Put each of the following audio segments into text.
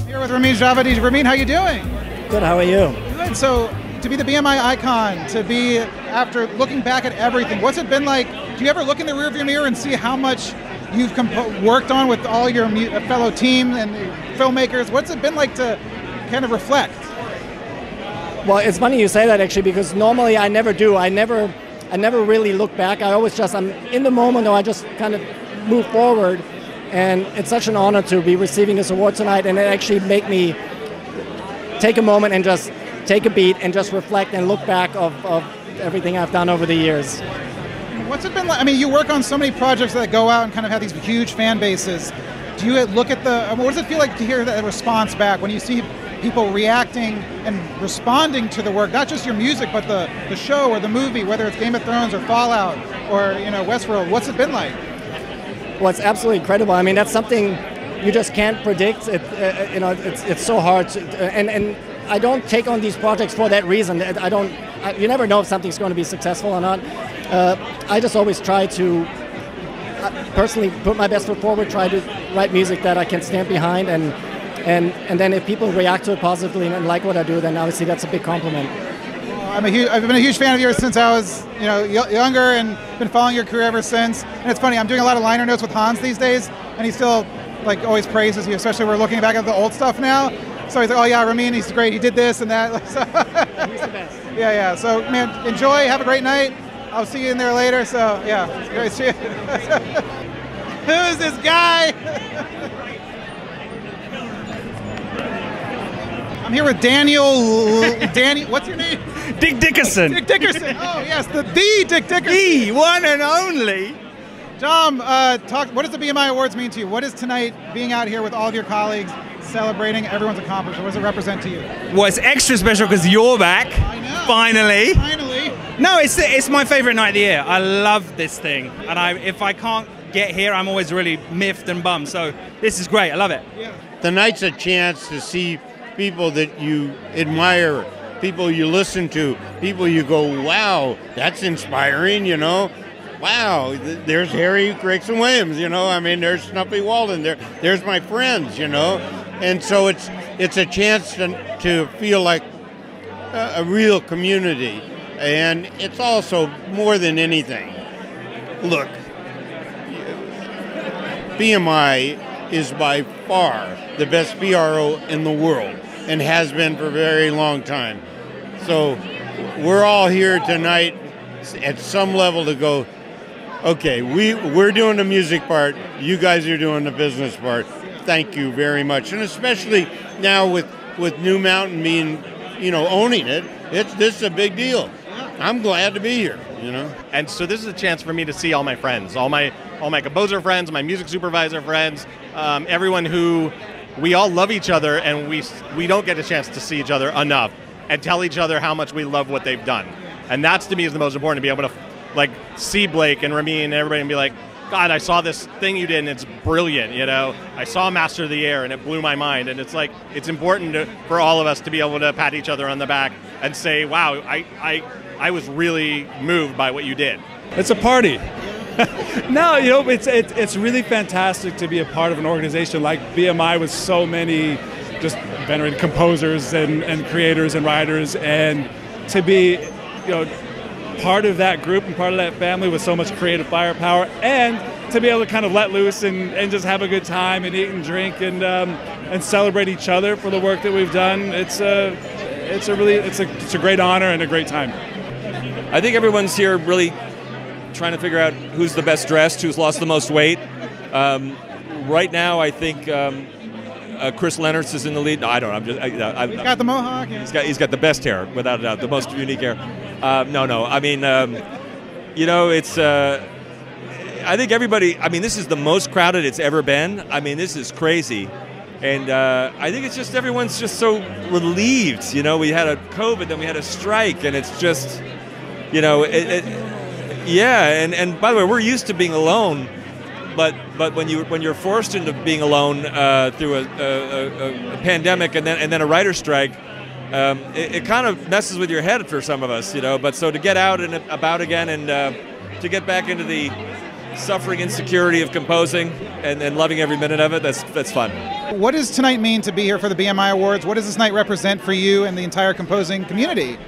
Here with Ramin Djawadi. Ramin, how you doing? Good, how are you? Good. So, to be the BMI icon, to be, after looking back at everything, what's it been like? Do you ever look in the rearview mirror and see how much you've worked on with all your fellow team and filmmakers? What's it been like to kind of reflect? Well, it's funny you say that actually, because normally I never do. I never really look back. I always I'm in the moment, or I just kind of move forward. And it's such an honor to be receiving this award tonight, and it actually made me take a moment and just take a beat and just reflect and look back of everything I've done over the years. What's it been like? I mean, you work on so many projects that go out and kind of have these huge fan bases. Do you look at what does it feel like to hear that response back when you see people reacting and responding to the work, not just your music, but the show or the movie, whether it's Game of Thrones or Fallout or Westworld? What's it been like? Well, it's absolutely incredible. I mean, that's something you just can't predict. It's so hard to, and I don't take on these projects for that reason. You never know if something's going to be successful or not. I just always try to personally put my best foot forward, try to write music that I can stand behind, and then if people react to it positively and like what I do, then obviously that's a big compliment. I've been a huge fan of yours since I was younger, and been following your career ever since. And it's funny, I'm doing a lot of liner notes with Hans these days, and he still always praises you, especially we're looking back at the old stuff now. So he's like, oh yeah, Ramin, he's great, he did this and that. He's the best. Yeah. So man, enjoy, have a great night. I'll see you in there later. So yeah, it's great to see you. Who is this guy? I'm here with Danielle. What's your name? Dick Dickerson. Dick Dickerson. Oh yes, the Dick Dickerson. The one and only. Dom, what does the BMI Awards mean to you? What is tonight being out here with all of your colleagues, celebrating everyone's accomplishment? What does it represent to you? Well, it's extra special because you're back. I know. Finally. Finally. No, it's my favorite night of the year. I love this thing, and if I can't get here, I'm always really miffed and bummed. So this is great. I love it. Yeah. Tonight's a chance to see people that you admire, people you listen to, people you go, wow, that's inspiring, Wow, there's Harry Gregson Williams, I mean, there's Snuffy Walden, there's my friends, And so it's a chance to feel like a real community. And it's also more than anything. Look, BMI is by far the best PRO in the world, and has been for a very long time. So we're all here tonight at some level to go, okay, we're doing the music part, you guys are doing the business part. Thank you very much. And especially now with New Mountain being, owning it, this is a big deal. I'm glad to be here, And so this is a chance for me to see all my friends, all my composer friends, my music supervisor friends, everyone who we all love each other, and we don't get a chance to see each other enough and tell each other how much we love what they've done. And that's, to me, is the most important, to be able to see Blake and Ramin and everybody and be like, God, I saw this thing you did and it's brilliant, I saw Master of the Air and it blew my mind. And it's important for all of us to be able to pat each other on the back and say, wow, I was really moved by what you did. It's a party. No, it's really fantastic to be a part of an organization like BMI with so many just venerated composers and creators and writers, and to be, part of that group and part of that family with so much creative firepower, and to be able to kind of let loose and just have a good time and eat and drink and celebrate each other for the work that we've done. It's a great honor and a great time. I think everyone's here really trying to figure out who's the best dressed, who's lost the most weight. Right now, I think Chris Lennertz is in the lead. No, I don't know. He's got the mohawk. Yeah. He's got the best hair, without a doubt, the most unique hair. No. I mean, it's. I think everybody. I mean, this is the most crowded it's ever been. I mean, this is crazy, and I think it's just everyone's just so relieved. We had a COVID, then we had a strike, and it's just, yeah. And by the way, we're used to being alone. But when you're forced into being alone through a pandemic and then a writer's strike, it kind of messes with your head for some of us, But so to get out and about again and to get back into the suffering insecurity of composing and loving every minute of it, that's fun. What does tonight mean to be here for the BMI Awards? What does this night represent for you and the entire composing community?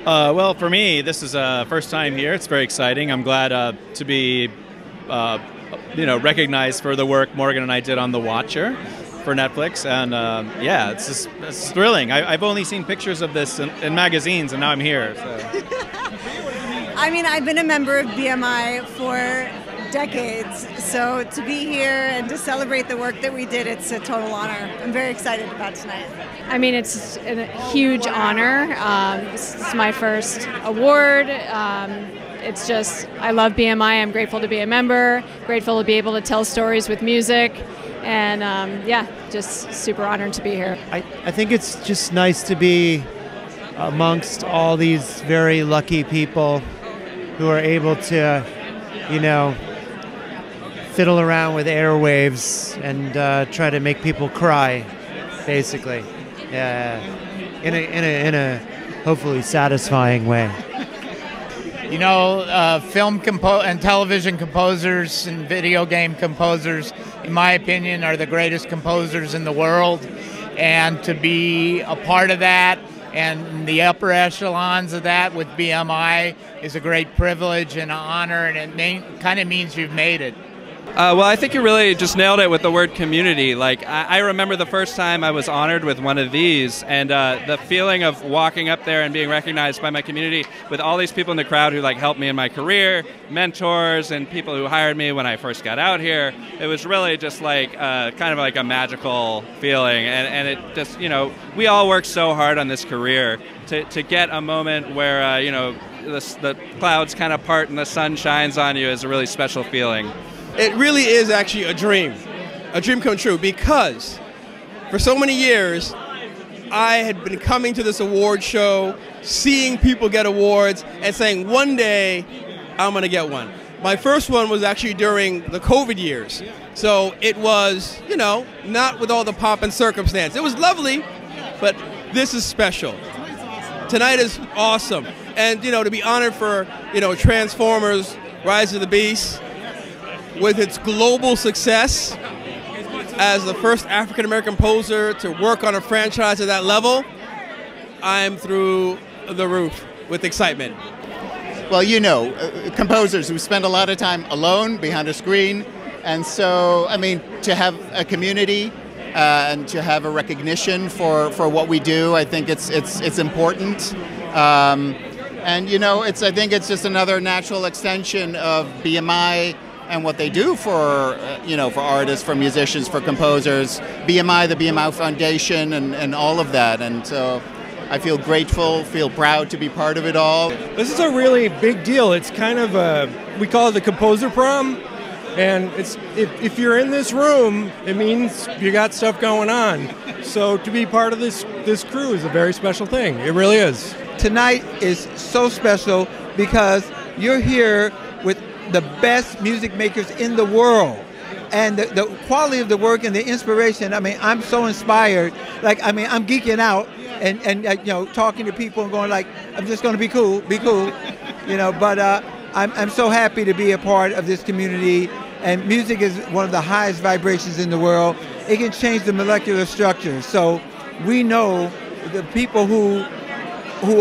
Well, for me, this is first time here. It's very exciting. I'm glad to be, recognized for the work Morgan and I did on The Watcher for Netflix, and yeah, it's thrilling. I've only seen pictures of this in magazines, and now I'm here. So. I mean, I've been a member of BMI for decades, so to be here and to celebrate the work that we did, it's a total honor. I'm very excited about tonight. I mean, it's a huge honor. This is my first award. It's just, I love BMI. I'm grateful to be a member, grateful to be able to tell stories with music, and yeah, just super honored to be here. I think it's just nice to be amongst all these very lucky people who are able to, fiddle around with airwaves and try to make people cry, basically. Yeah, in a hopefully satisfying way. Film and television composers and video game composers, in my opinion, are the greatest composers in the world. And to be a part of that and the upper echelons of that with BMI is a great privilege and an honor, and it kind of means you've made it. Well, I think you really just nailed it with the word community. Like, I remember the first time I was honored with one of these, and the feeling of walking up there and being recognized by my community with all these people in the crowd who helped me in my career, mentors, and people who hired me when I first got out here. It was really just kind of like a magical feeling, and it just, we all worked so hard on this career to get a moment where, the clouds kind of part and the sun shines on you is a really special feeling. It really is actually a dream come true, because for so many years I had been coming to this award show, seeing people get awards and saying, one day I'm going to get one. My first one was actually during the COVID years, so it was, not with all the pomp and circumstance. It was lovely, but this is special. Tonight is awesome, and to be honored for Transformers: Rise of the Beast, with its global success as the first African-American composer to work on a franchise at that level, I'm through the roof with excitement. Well, composers who spend a lot of time alone behind a screen, and so, to have a community and to have a recognition for what we do, I think it's important. And, I think it's just another natural extension of BMI and what they do for, for artists, for musicians, for composers, BMI, the BMI Foundation, and all of that. And so I feel grateful, feel proud to be part of it all. This is a really big deal. It's kind of we call it the Composer Prom. And if you're in this room, it means you got stuff going on. So to be part of this crew is a very special thing. It really is. Tonight is so special because you're here with the best music makers in the world, and the quality of the work and the inspiration. I'm so inspired. I'm geeking out and talking to people and going I'm just going to be cool, But I'm so happy to be a part of this community. And music is one of the highest vibrations in the world. It can change the molecular structure. So we know the people who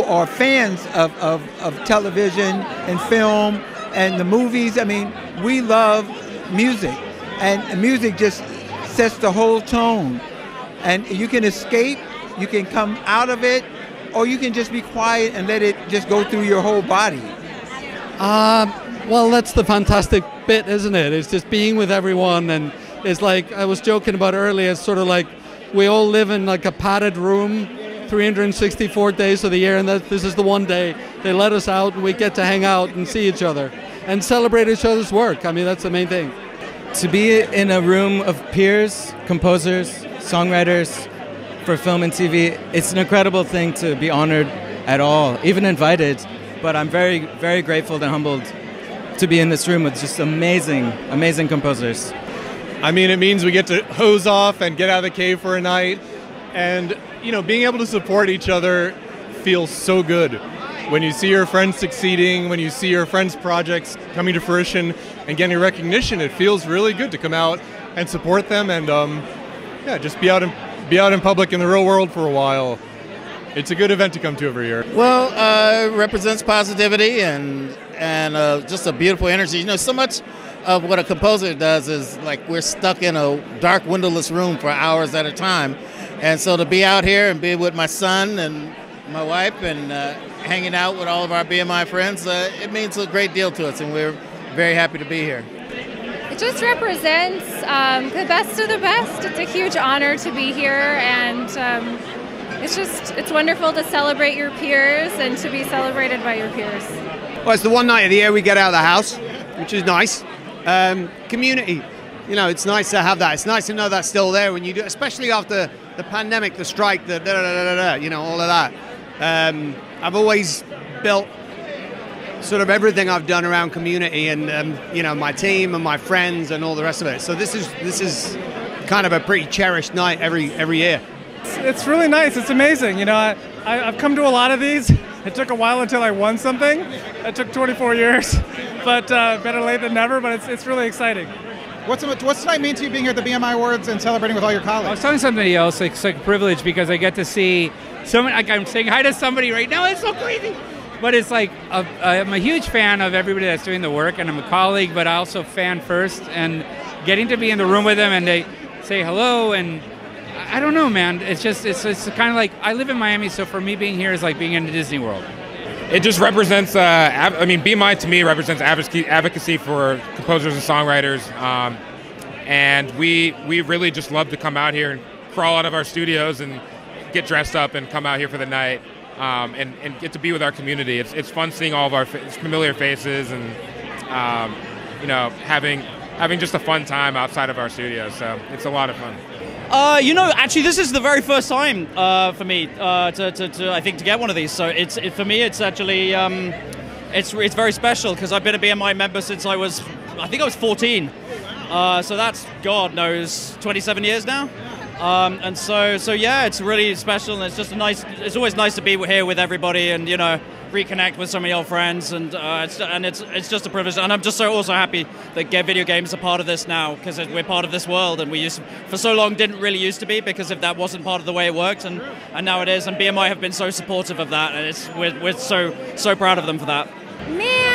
are fans of television and film and the movies, we love music, and music just sets the whole tone. And you can escape, you can come out of it, or you can just be quiet and let it just go through your whole body. Well, that's the fantastic bit, isn't it? It's just being with everyone, and it's like I was joking about earlier, it's sort of like we all live in a padded room 364 days of the year, and this is the one day they let us out and we get to hang out and see each other and celebrate each other's work. That's the main thing. To be in a room of peers, composers, songwriters for film and TV, it's an incredible thing to be honored at all, even invited. But I'm very, very grateful and humbled to be in this room with just amazing, amazing composers. It means we get to hose off and get out of the cave for a night, and being able to support each other feels so good. when you see your friends succeeding, when you see your friends' projects coming to fruition and getting recognition, it feels really good to come out and support them and yeah, just be out in public in the real world for a while. It's a good event to come to every year. Well, it represents positivity and just a beautiful energy. You know, so much of what a composer does is like we're stuck in a dark, windowless room for hours at a time. And so to be out here and be with my son and my wife and hanging out with all of our BMI friends, it means a great deal to us, and we're very happy to be here. It just represents the best of the best. It's a huge honor to be here, and it's wonderful to celebrate your peers and to be celebrated by your peers. Well, it's the one night of the year we get out of the house, which is nice. Community, you know, it's nice to have that. It's nice to know that's still there when you do, especially after the pandemic, the strike, the you know, all of that. I've always built sort of everything I've done around community and you know, my team and my friends and all the rest of it. So this is kind of a pretty cherished night every year. It's really nice. It's amazing. You know, I've come to a lot of these. It took a while until I won something. It took 24 years, but better late than never. But it's really exciting. What's tonight mean to you, being here at the BMI Awards and celebrating with all your colleagues? I was telling somebody else, it's like a privilege because I get to see someone. Like I'm saying hi to somebody right now. It's so crazy. But it's like I'm a huge fan of everybody that's doing the work, and I'm a colleague, but I also fan Furst, and getting to be in the room with them and they say hello, and I don't know, man. It's kind of like I live in Miami, so for me being here is like being in Disney World. It just represents, I mean, BMI to me represents advocacy for composers and songwriters, and we really just love to come out here and crawl out of our studios and get dressed up and come out here for the night. And get to be with our community. It's fun seeing all of our familiar faces and you know, having just a fun time outside of our studio. So it's a lot of fun. You know, actually, this is the very first time for me I think to get one of these. So for me, it's actually it's very special because I've been a BMI member since I was 14. So that's, God knows, 27 years now. And so yeah, it's really special, and it's just it's always nice to be here with everybody and, you know, reconnect with some of your friends, and it's just a privilege. And I'm just also happy that video games are part of this now, because we're part of this world, and we for so long didn't really used to be, because if that wasn't part of the way it worked, and now it is, and BMI have been so supportive of that, and we're so proud of them for that. Man,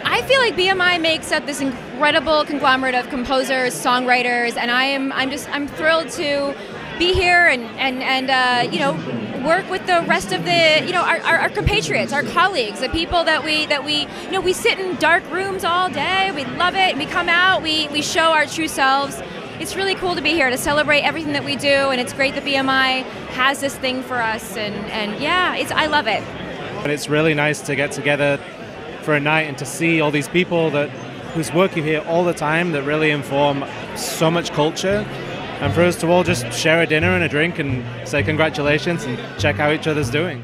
I feel like BMI makes up this incredible conglomerate of composers, songwriters, and I'm thrilled to be here and you know, work with the rest of the, you know, our compatriots, our colleagues, the people that we you know, we sit in dark rooms all day, we love it, and we come out, we show our true selves. It's really cool to be here to celebrate everything that we do, and it's great that BMI has this thing for us, and yeah, I love it. And it's really nice to get together for a night and to see all these people whose work you hear all the time that really inform so much culture, and for us to all just share a dinner and a drink and say congratulations and check how each other's doing.